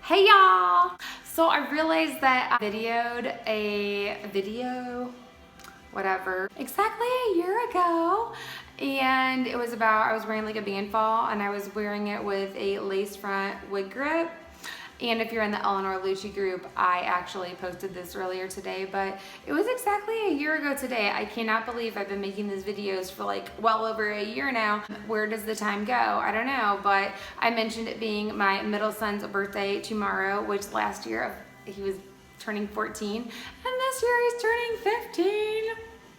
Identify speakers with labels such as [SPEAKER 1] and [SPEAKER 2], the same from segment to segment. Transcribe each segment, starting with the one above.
[SPEAKER 1] Hey y'all! So I realized that I videoed a video, whatever, exactly a year ago. And it was about, I was wearing like a band fall and I was wearing it with a lace front wig grip. And if you're in the Eleanor Lucci group, I actually posted this earlier today, but it was exactly a year ago today. I cannot believe I've been making these videos for like well over a year now. Where does the time go? I don't know, but I mentioned it being my middle son's birthday tomorrow, which last year he was turning 14, and this year he's turning 15.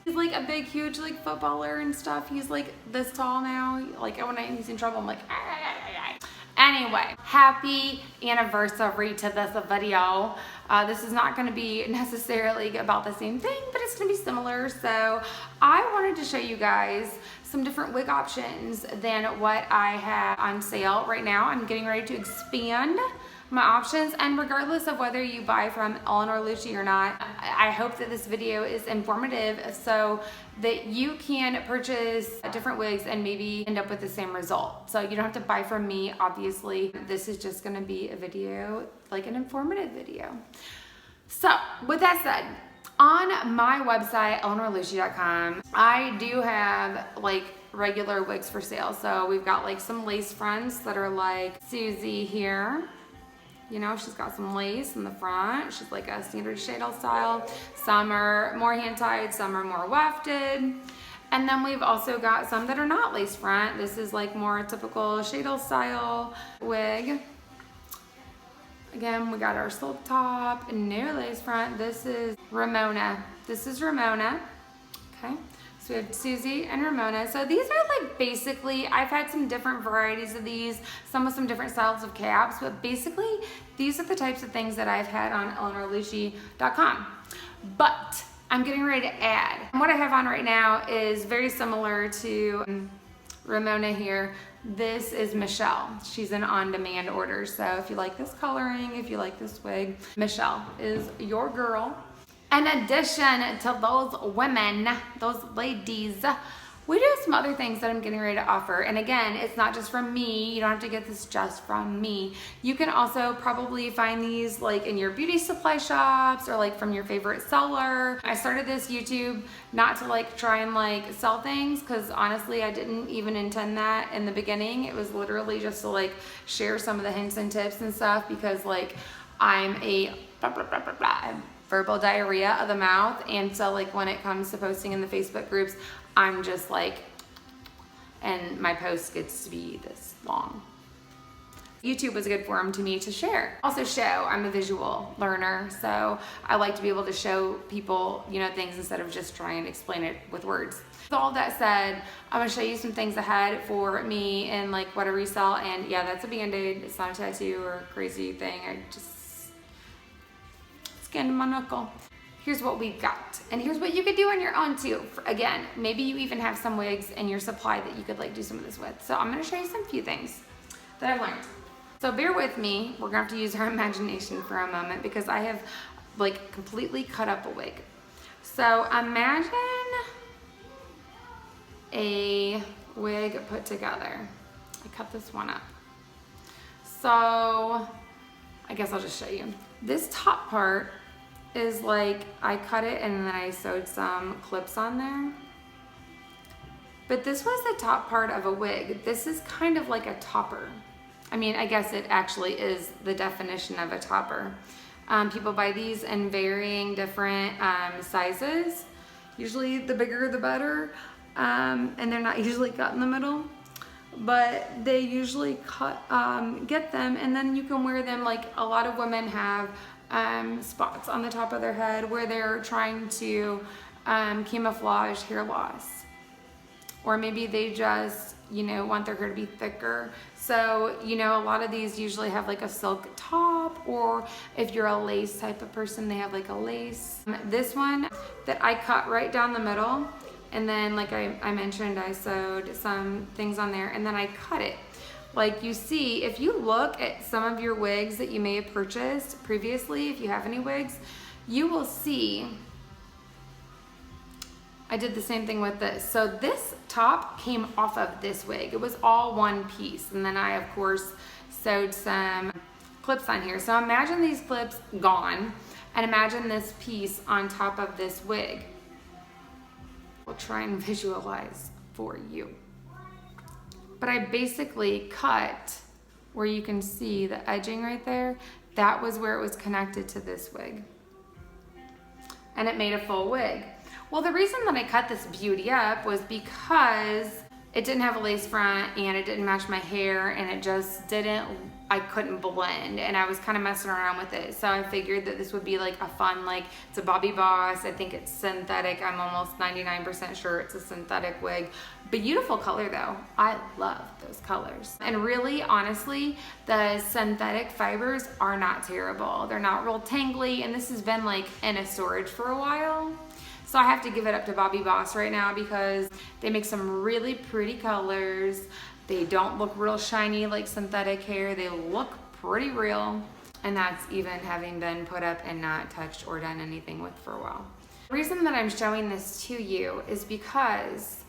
[SPEAKER 1] He's like a big, huge like footballer and stuff. He's like this tall now. Like when he's in trouble, I'm like, Anyway, happy anniversary to this video. This is not gonna be necessarily about the same thing, but it's gonna be similar. So I wanted to show you guys some different wig options than what I have on sale right now. I'm getting ready to expand my options, and regardless of whether you buy from Eleanor Lucci or not, I hope that this video is informative so that you can purchase different wigs and maybe end up with the same result. So you don't have to buy from me, obviously. This is just gonna be a video, like an informative video. So with that said, on my website, eleanorlucci.com, I do have like regular wigs for sale. So we've got like some lace fronts that are like Susie here. You know, she's got some lace in the front. She's like a standard shadel style. Some are more hand-tied, some are more wafted. And then we've also got some that are not lace front. This is like more typical shadel style wig. Again, we got our silk top and no lace front. This is Ramona. Okay. So we have Susie and Ramona. So these are like basically, I've had some different varieties of these, some with some different styles of caps, but basically these are the types of things that I've had on eleanorlucci.com. But I'm getting ready to add. And what I have on right now is very similar to Ramona here. This is Michelle. She's an on-demand order. So if you like this coloring, if you like this wig, Michelle is your girl. In addition to those women, those ladies, we do some other things that I'm getting ready to offer. And again, it's not just from me. You don't have to get this just from me. You can also probably find these like in your beauty supply shops or like from your favorite seller. I started this YouTube not to like try and like sell things, because honestly, I didn't even intend that in the beginning. It was literally just to like share some of the hints and tips and stuff, because like I'm a verbal diarrhea of the mouth, and so like when it comes to posting in the Facebook groups, I'm just like, and my post gets to be this long. YouTube was a good forum to me to share. Also show, I'm a visual learner, so I like to be able to show people, you know, things instead of just trying to explain it with words. With all that said, I'm gonna show you some things ahead for me and like what I resell, and yeah, that's a Band-Aid. It's not a tattoo or a crazy thing. I just skinned my knuckle. Here's what we've got, and here's what you could do on your own too. Again, maybe you even have some wigs in your supply that you could like do some of this with. So I'm gonna show you some few things that I've learned. So bear with me, we're gonna have to use our imagination for a moment, because I have like completely cut up a wig. So imagine a wig put together. I cut this one up. So I guess I'll just show you. This top part is like, I cut it and then I sewed some clips on there. But this was the top part of a wig. This is kind of like a topper. I mean, I guess it actually is the definition of a topper. People buy these in varying different sizes. Usually the bigger the better. And they're not usually cut in the middle, but they usually get them, and then you can wear them. Like a lot of women have spots on the top of their head where they're trying to camouflage hair loss, or maybe they just, you know, want their hair to be thicker. So, you know, a lot of these usually have like a silk top, or if you're a lace type of person, they have like a lace. This one that I cut right down the middle, and then like I mentioned, I sewed some things on there, and then I cut it. Like you see, if you look at some of your wigs that you may have purchased previously, if you have any wigs, you will see I did the same thing with this. So this top came off of this wig. It was all one piece. And then I, of course, sewed some clips on here. So imagine these clips gone, and imagine this piece on top of this wig. We'll try and visualize for you. But I basically cut where you can see the edging right there. That was where it was connected to this wig. And it made a full wig. Well, the reason that I cut this beauty up was because it didn't have a lace front and it didn't match my hair, and it just didn't, I couldn't blend, and I was kind of messing around with it. So I figured that this would be like a fun, like, it's a Bobbi Boss. I think it's synthetic. I'm almost 99% sure it's a synthetic wig. Beautiful color though. I love those colors. And really, honestly, the synthetic fibers are not terrible. They're not real tangly, and this has been like in a storage for a while. So I have to give it up to Bobbi Boss right now because they make some really pretty colors. They don't look real shiny like synthetic hair. They look pretty real. And that's even having been put up and not touched or done anything with for a while. The reason that I'm showing this to you is because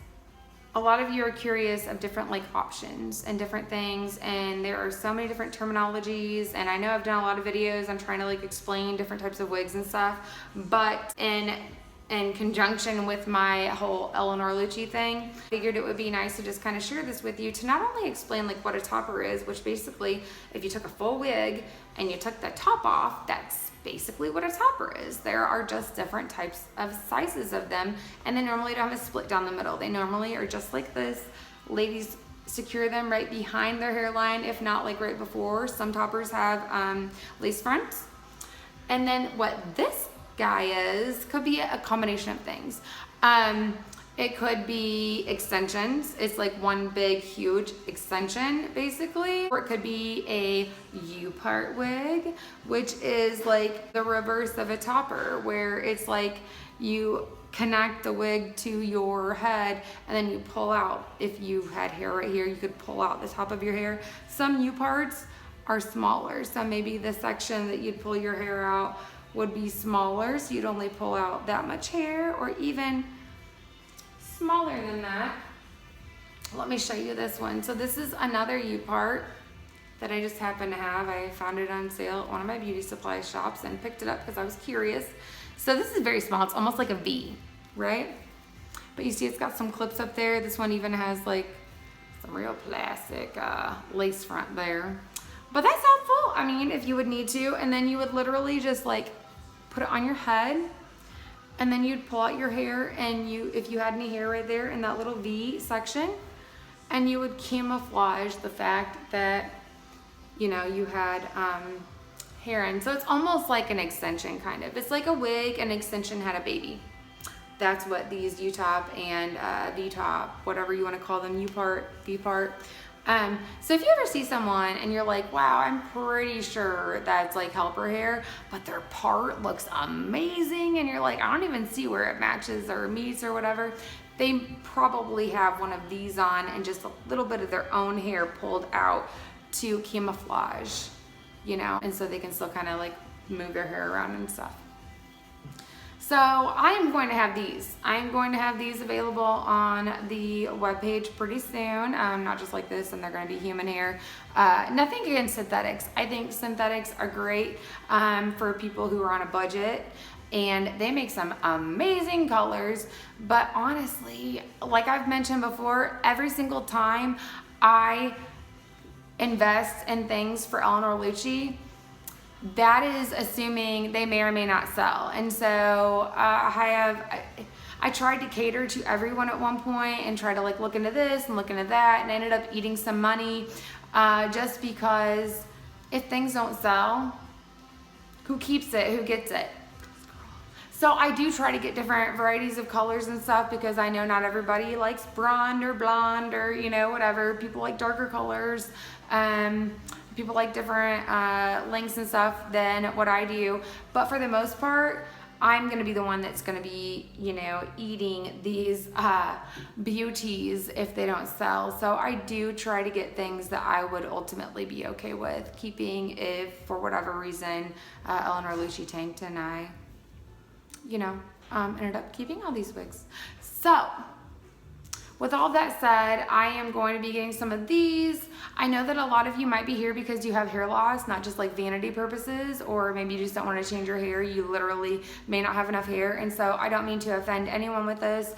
[SPEAKER 1] a lot of you are curious of different like options and different things, and there are so many different terminologies, and I know I've done a lot of videos on trying to like explain different types of wigs and stuff, but in conjunction with my whole Eleanor Lucci thing, I figured it would be nice to just kind of share this with you to not only explain like what a topper is, which basically if you took a full wig and you took the top off, that's basically what a topper is. There are just different types of sizes of them, and they normally don't have a split down the middle. They normally are just like this. Ladies secure them right behind their hairline, if not like right before. Some toppers have lace fronts. And then what this guy is could be a combination of things. It could be extensions. It's like one big huge extension basically, or it could be a U-part wig, which is like the reverse of a topper, where it's like you connect the wig to your head and then you pull out. If you had hair right here, you could pull out the top of your hair. Some U-parts are smaller, so maybe the section that you'd pull your hair out would be smaller, so you'd only pull out that much hair, or even smaller than that. Let me show you this one. So this is another U-part that I just happen to have. I found it on sale at one of my beauty supply shops and picked it up because I was curious. So this is very small. It's almost like a V, right? But you see it's got some clips up there. This one even has like some real plastic lace front there. But that's helpful, I mean, if you would need to. And then you would literally just like put it on your head, and then you'd pull out your hair, and if you had any hair right there in that little V section, and you would camouflage the fact that, you know, you had hair in. So it's almost like an extension kind of. It's like a wig, an extension had a baby. That's what these U-top and V-top, whatever you want to call them, U-part, V-part. So if you ever see someone and you're like, wow, I'm pretty sure that's like helper hair, but their part looks amazing, and you're like, I don't even see where it matches or meets or whatever, they probably have one of these on and just a little bit of their own hair pulled out to camouflage, you know, and so they can still kind of like move their hair around and stuff. So I am going to have these. I'm going to have these available on the webpage pretty soon. Not just like this, and they're going to be human hair. Nothing against synthetics. I think synthetics are great for people who are on a budget, and they make some amazing colors. But honestly, like I've mentioned before, every single time I invest in things for Eleanor Lucci, that is assuming they may or may not sell. And so I tried to cater to everyone at one point and try to like look into this and look into that, and I ended up eating some money just because if things don't sell, who keeps it, who gets it? So I do try to get different varieties of colors and stuff, because I know not everybody likes blonde or blonde or, you know, whatever. People like darker colors. People like different lengths and stuff than what I do. But for the most part, I'm gonna be the one that's gonna be, you know, eating these beauties if they don't sell. So I do try to get things that I would ultimately be okay with keeping if, for whatever reason, Eleanor Lucci tanked and I, you know, ended up keeping all these wigs. So with all that said, I am going to be getting some of these. I know that a lot of you might be here because you have hair loss, not just like vanity purposes, or maybe you just don't want to change your hair. You literally may not have enough hair. And so I don't mean to offend anyone with this.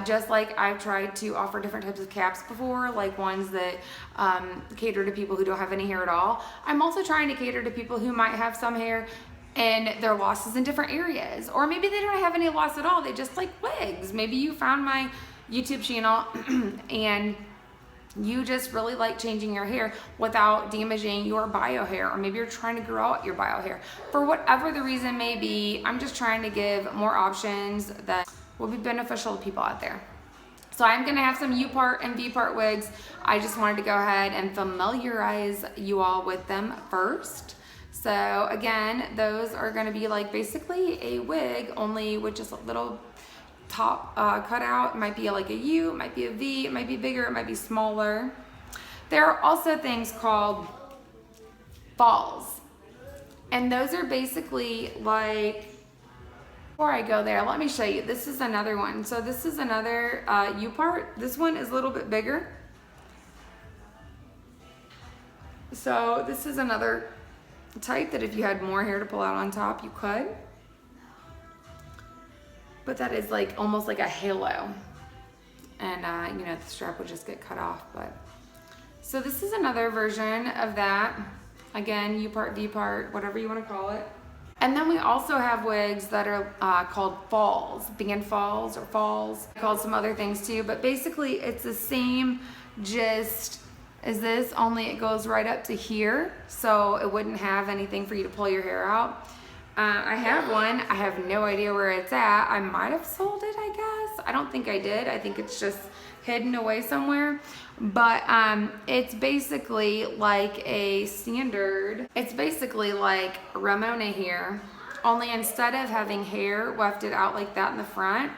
[SPEAKER 1] Just like I've tried to offer different types of caps before, like ones that cater to people who don't have any hair at all. I'm also trying to cater to people who might have some hair and their loss is in different areas. Or maybe they don't have any loss at all. They just like wigs. Maybe you found my YouTube channel and you just really like changing your hair without damaging your bio hair, or maybe you're trying to grow out your bio hair. For whatever the reason may be, I'm just trying to give more options that will be beneficial to people out there. So I'm gonna have some U-part and V-part wigs. I just wanted to go ahead and familiarize you all with them first. So again, those are gonna be like basically a wig, only with just a little top cutout. It might be like a U, it might be a V, it might be bigger, it might be smaller. There are also things called falls. And those are basically like, before I go there, let me show you. This is another one. So this is another U-part. This one is a little bit bigger. So this is another type that if you had more hair to pull out on top, you could. But that is like almost like a halo. And you know, the strap would just get cut off. But so this is another version of that. Again, U-part, V-part, whatever you want to call it. And then we also have wigs that are called falls, band falls or falls, called some other things too. But basically it's the same gist as this, only it goes right up to here. So it wouldn't have anything for you to pull your hair out. I have one. I have no idea where it's at. I might have sold it, I guess. I don't think I did. I think it's just hidden away somewhere. But it's basically like a standard. It's basically like Ramona hair, only instead of having hair wefted out like that in the front,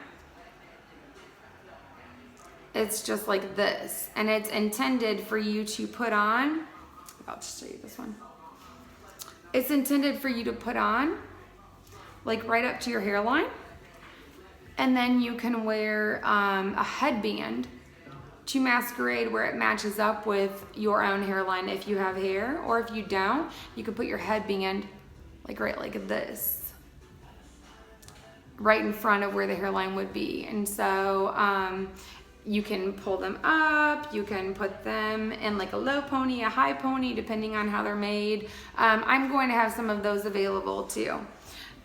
[SPEAKER 1] it's just like this. And it's intended for you to put on, I'll just show you this one. It's intended for you to put on like right up to your hairline. And then you can wear a headband to masquerade where it matches up with your own hairline if you have hair, or if you don't, you can put your headband like right like this, right in front of where the hairline would be. And so you can pull them up, you can put them in like a low pony, a high pony, depending on how they're made. I'm going to have some of those available too.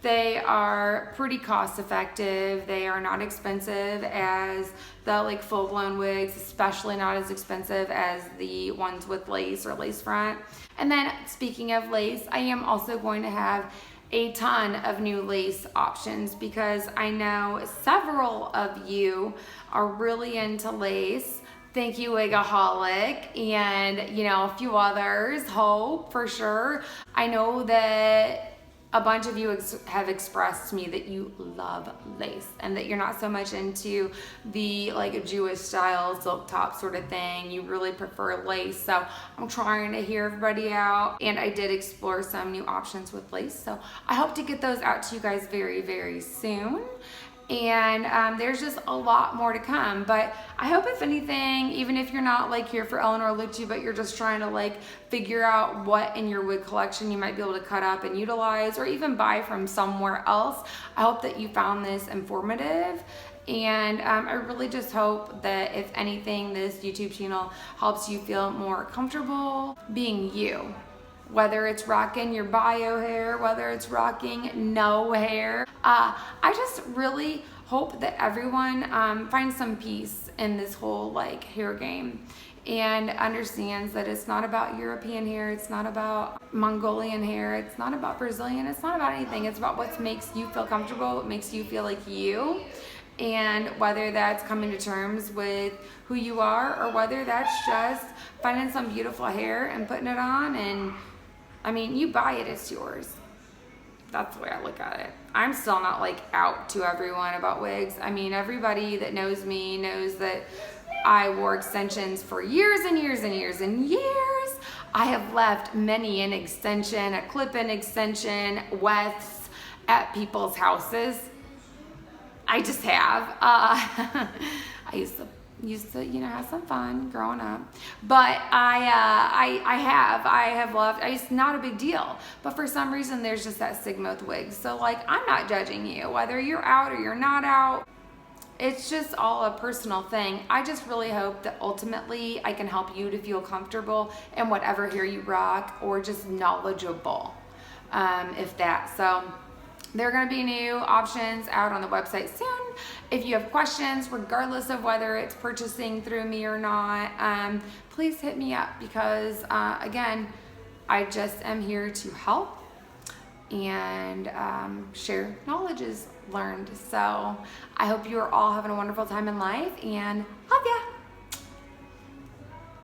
[SPEAKER 1] They are pretty cost effective. They are not expensive as the like full-blown wigs, especially not as expensive as the ones with lace or lace front. And then speaking of lace, I am also going to have a ton of new lace options because I know several of you are really into lace. Thank you, Wigaholic, and you know, a few others, Hope for sure. I know that a bunch of you have expressed to me that you love lace and that you're not so much into the like Jewish style silk top sort of thing. You really prefer lace. So I'm trying to hear everybody out, and I did explore some new options with lace. So I hope to get those out to you guys very, very soon. And there's just a lot more to come, but I hope if anything, even if you're not like here for Eleanor Lucci, but you're just trying to like figure out what in your wig collection you might be able to cut up and utilize or even buy from somewhere else, I hope that you found this informative. And I really just hope that if anything, this YouTube channel helps you feel more comfortable being you. Whether it's rocking your bio hair, whether it's rocking no hair. I just really hope that everyone finds some peace in this whole like hair game and understands that it's not about European hair, it's not about Mongolian hair, it's not about Brazilian, it's not about anything. It's about what makes you feel comfortable, what makes you feel like you. And whether that's coming to terms with who you are, or whether that's just finding some beautiful hair and putting it on, and I mean, you buy it, it's yours. That's the way I look at it. I'm still not like out to everyone about wigs. I mean, everybody that knows me knows that I wore extensions for years and years and years and years. I have left many an extension, a clip-in extension, wefts at people's houses. I just have. I used to used to, you know, have some fun growing up. But I have loved, it's not a big deal. But for some reason, there's just that stigma with wigs. So like, I'm not judging you, whether you're out or you're not out. It's just all a personal thing. I just really hope that ultimately I can help you to feel comfortable in whatever hair you rock, or just knowledgeable, if that. So there are going to be new options out on the website soon. If you have questions, regardless of whether it's purchasing through me or not, please hit me up, because again, I just am here to help and share knowledges learned. So I hope you are all having a wonderful time in life, and love ya.